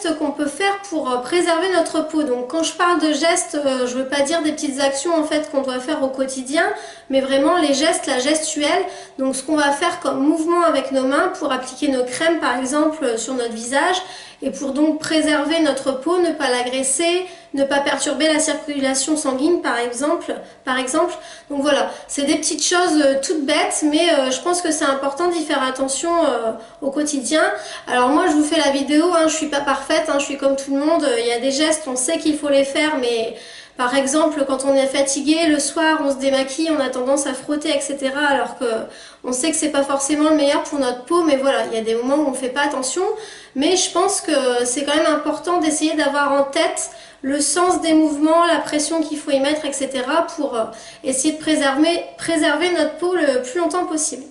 gestes qu'on peut faire pour préserver notre peau. Donc quand je parle de gestes, je veux pas dire des petites actions en fait qu'on doit faire au quotidien, mais vraiment les gestes, la gestuelle. Donc ce qu'on va faire comme mouvement avec nos mains pour appliquer nos crèmes par exemple sur notre visage et pour donc préserver notre peau, ne pas l'agresser, ne pas perturber la circulation sanguine par exemple. Donc voilà, c'est des petites choses toutes bêtes, mais je pense que c'est important d'y faire attention au quotidien. Alors moi je vous fais la vidéo, hein, je suis pas parfaite, hein, je suis comme tout le monde, il y a des gestes, on sait qu'il faut les faire, mais par exemple quand on est fatigué, le soir on se démaquille, on a tendance à frotter, etc. Alors que on sait que c'est pas forcément le meilleur pour notre peau, mais voilà, il y a des moments où on fait pas attention. Mais je pense que c'est quand même important d'essayer d'avoir en tête le sens des mouvements, la pression qu'il faut y mettre, etc. pour essayer de préserver notre peau le plus longtemps possible.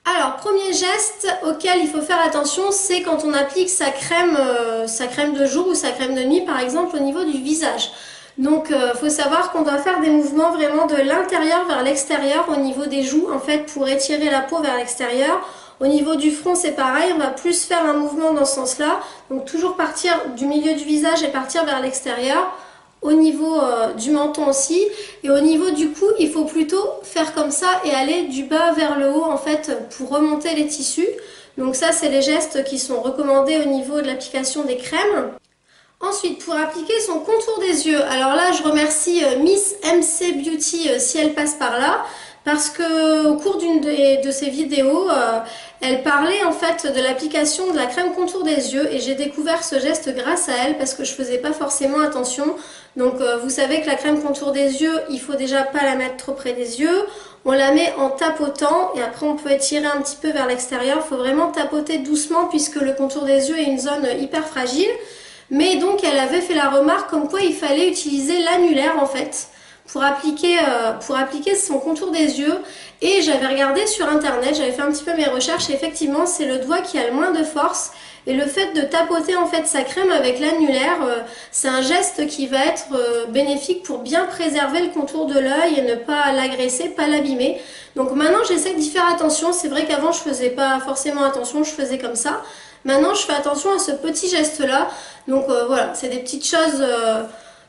Alors, premier geste auquel il faut faire attention, c'est quand on applique sa crème de jour ou sa crème de nuit, par exemple, au niveau du visage. Donc, faut savoir qu'on doit faire des mouvements vraiment de l'intérieur vers l'extérieur, au niveau des joues, en fait, pour étirer la peau vers l'extérieur. Au niveau du front, c'est pareil, on va plus faire un mouvement dans ce sens-là. Donc, toujours partir du milieu du visage et partir vers l'extérieur. Au niveau du menton aussi, et au niveau du cou il faut plutôt faire comme ça et aller du bas vers le haut en fait pour remonter les tissus. Donc ça c'est les gestes qui sont recommandés au niveau de l'application des crèmes. Ensuite, pour appliquer son contour des yeux, alors là je remercie Miss MC Beauty si elle passe par là, parce que au cours d'une de ses vidéos, elle parlait en fait de l'application de la crème contour des yeux et j'ai découvert ce geste grâce à elle parce que je faisais pas forcément attention. Donc vous savez que la crème contour des yeux, il faut déjà pas la mettre trop près des yeux. On la met en tapotant et après on peut étirer un petit peu vers l'extérieur. Il faut vraiment tapoter doucement puisque le contour des yeux est une zone hyper fragile. Mais donc elle avait fait la remarque comme quoi il fallait utiliser l'annulaire en fait pour appliquer son contour des yeux. Et j'avais regardé sur internet, j'avais fait un petit peu mes recherches et effectivement c'est le doigt qui a le moins de force. Et le fait de tapoter en fait sa crème avec l'annulaire, c'est un geste qui va être bénéfique pour bien préserver le contour de l'œil et ne pas l'agresser, pas l'abîmer. Donc maintenant j'essaie d'y faire attention, c'est vrai qu'avant je faisais pas forcément attention, je faisais comme ça. Maintenant je fais attention à ce petit geste là, donc voilà, c'est des petites choses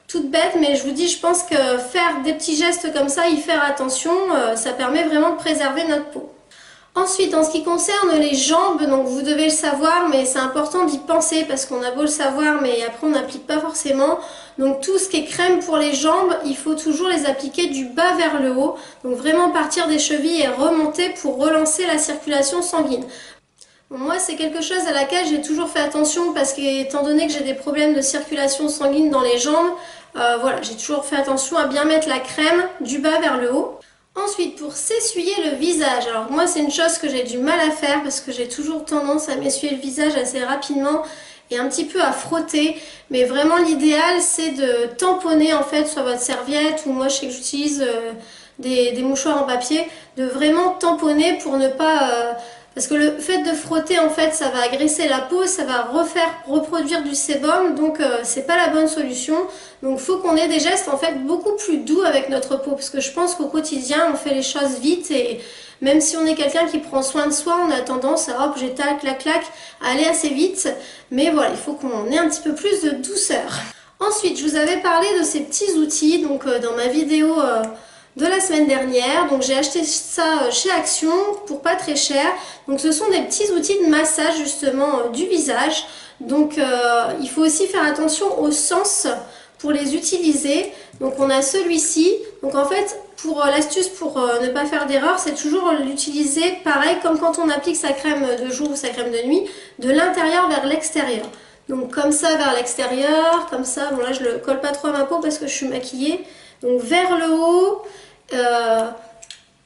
toutes bêtes, mais je vous dis, je pense que faire des petits gestes comme ça, y faire attention, ça permet vraiment de préserver notre peau. Ensuite, en ce qui concerne les jambes, donc vous devez le savoir, mais c'est important d'y penser parce qu'on a beau le savoir, mais après on n'applique pas forcément. Donc tout ce qui est crème pour les jambes, il faut toujours les appliquer du bas vers le haut. Donc vraiment partir des chevilles et remonter pour relancer la circulation sanguine. Bon, moi, c'est quelque chose à laquelle j'ai toujours fait attention parce qu'étant donné que j'ai des problèmes de circulation sanguine dans les jambes, voilà, j'ai toujours fait attention à bien mettre la crème du bas vers le haut. Ensuite, pour s'essuyer le visage, alors moi c'est une chose que j'ai du mal à faire parce que j'ai toujours tendance à m'essuyer le visage assez rapidement et un petit peu à frotter, mais vraiment l'idéal c'est de tamponner en fait sur votre serviette ou moi je sais que j'utilise des mouchoirs en papier, de vraiment tamponner pour ne pas... parce que le fait de frotter en fait ça va agresser la peau, ça va reproduire du sébum, donc c'est pas la bonne solution. Donc il faut qu'on ait des gestes en fait beaucoup plus doux avec notre peau parce que je pense qu'au quotidien on fait les choses vite et même si on est quelqu'un qui prend soin de soi, on a tendance à hop j'étale, clac clac, à aller assez vite. Mais voilà, il faut qu'on ait un petit peu plus de douceur. Ensuite, je vous avais parlé de ces petits outils donc dans ma vidéo de la semaine dernière, donc j'ai acheté ça chez Action pour pas très cher. Donc ce sont des petits outils de massage justement du visage, donc il faut aussi faire attention au sens pour les utiliser. Donc on a celui-ci, donc en fait pour l'astuce pour ne pas faire d'erreur, c'est toujours l'utiliser pareil comme quand on applique sa crème de jour ou sa crème de nuit, de l'intérieur vers l'extérieur. Donc comme ça vers l'extérieur, comme ça, bon là je le colle pas trop à ma peau parce que je suis maquillée, donc vers le haut,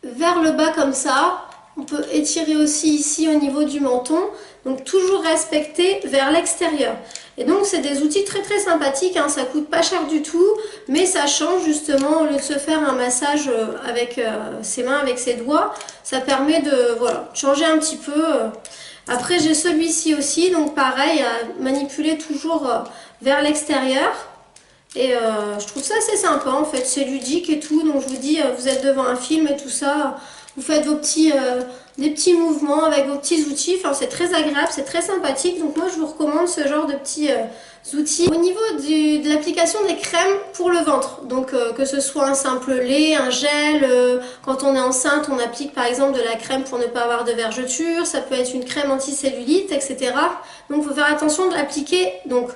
vers le bas comme ça. On peut étirer aussi ici au niveau du menton, donc toujours respecter vers l'extérieur. Et donc c'est des outils très très sympathiques, hein, ça coûte pas cher du tout, mais ça change justement, au lieu de se faire un massage avec ses mains, avec ses doigts, ça permet de voilà, changer un petit peu. Après j'ai celui-ci aussi, donc pareil, à manipuler toujours vers l'extérieur. Et je trouve ça assez sympa en fait, c'est ludique et tout, donc je vous dis, vous êtes devant un film et tout ça, Vous faites des petits mouvements avec vos petits outils. Enfin, c'est très agréable, c'est très sympathique. Donc moi, je vous recommande ce genre de petits outils. Au niveau de l'application des crèmes pour le ventre, donc que ce soit un simple lait, un gel, quand on est enceinte, on applique par exemple de la crème pour ne pas avoir de vergetures. Ça peut être une crème anti-cellulite, etc. Donc il faut faire attention de l'appliquer donc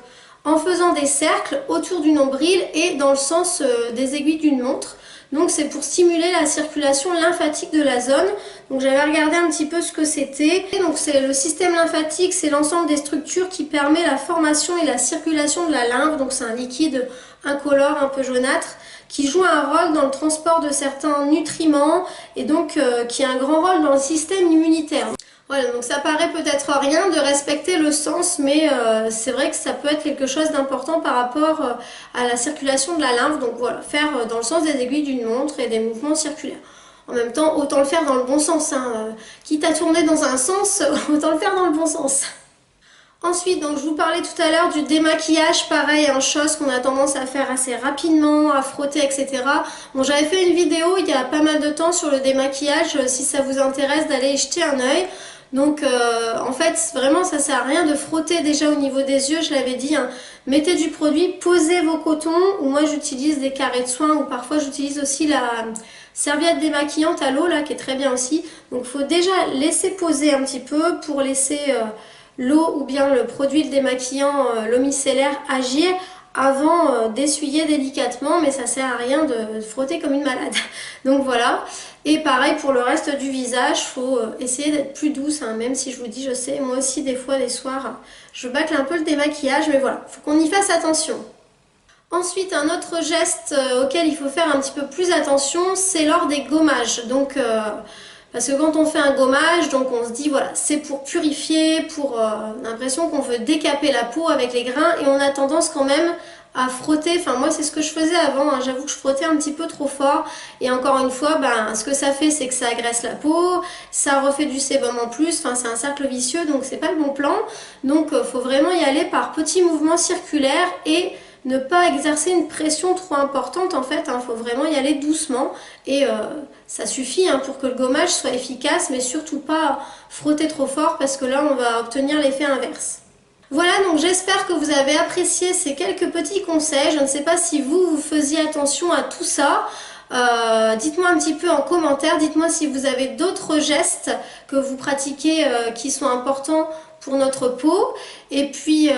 en faisant des cercles autour du nombril et dans le sens des aiguilles d'une montre. Donc c'est pour stimuler la circulation lymphatique de la zone. Donc j'avais regardé un petit peu ce que c'était. Donc c'est le système lymphatique, c'est l'ensemble des structures qui permet la formation et la circulation de la lymphe. Donc c'est un liquide incolore, un peu jaunâtre, qui joue un rôle dans le transport de certains nutriments et donc qui a un grand rôle dans le système immunitaire. Voilà, donc ça paraît peut-être rien de respecter le sens, mais c'est vrai que ça peut être quelque chose d'important par rapport à la circulation de la lymphe. Donc voilà, faire dans le sens des aiguilles d'une montre et des mouvements circulaires. En même temps, autant le faire dans le bon sens, hein. Quitte à tourner dans un sens, autant le faire dans le bon sens. Ensuite, donc je vous parlais tout à l'heure du démaquillage, pareil, une chose qu'on a tendance à faire assez rapidement, à frotter, etc. Bon, j'avais fait une vidéo il y a pas mal de temps sur le démaquillage, si ça vous intéresse d'aller y jeter un œil. Donc en fait vraiment ça sert à rien de frotter déjà au niveau des yeux, je l'avais dit, hein. Mettez du produit, posez vos cotons, ou moi j'utilise des carrés de soins, ou parfois j'utilise aussi la serviette démaquillante à l'eau là qui est très bien aussi. Donc il faut déjà laisser poser un petit peu pour laisser l'eau ou bien le produit démaquillant, l'eau micellaire agir avant d'essuyer délicatement, mais ça sert à rien de frotter comme une malade. Donc voilà. Et pareil pour le reste du visage, faut essayer d'être plus douce, hein, même si je vous dis, je sais, moi aussi des fois, des soirs, je bâcle un peu le démaquillage, mais voilà, faut qu'on y fasse attention. Ensuite, un autre geste auquel il faut faire un petit peu plus attention, c'est lors des gommages. Donc, parce que quand on fait un gommage, donc on se dit voilà, c'est pour purifier, pour l'impression qu'on veut décaper la peau avec les grains, et on a tendance quand même à frotter. Enfin moi c'est ce que je faisais avant, hein. J'avoue que je frottais un petit peu trop fort, et encore une fois, ben, ce que ça fait c'est que ça agresse la peau, ça refait du sébum en plus, enfin c'est un cercle vicieux, donc c'est pas le bon plan. Donc faut vraiment y aller par petits mouvements circulaires et ne pas exercer une pression trop importante en fait, hein. Faut vraiment y aller doucement et ça suffit, hein, pour que le gommage soit efficace, mais surtout pas frotter trop fort parce que là on va obtenir l'effet inverse. Voilà, donc j'espère que vous avez apprécié ces quelques petits conseils. Je ne sais pas si vous faisiez attention à tout ça. Dites-moi un petit peu en commentaire, dites-moi si vous avez d'autres gestes que vous pratiquez qui sont importants pour notre peau. Et puis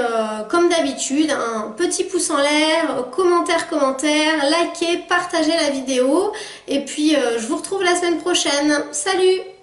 comme d'habitude, un petit pouce en l'air, commentaire, likez, partagez la vidéo. Et puis je vous retrouve la semaine prochaine. Salut!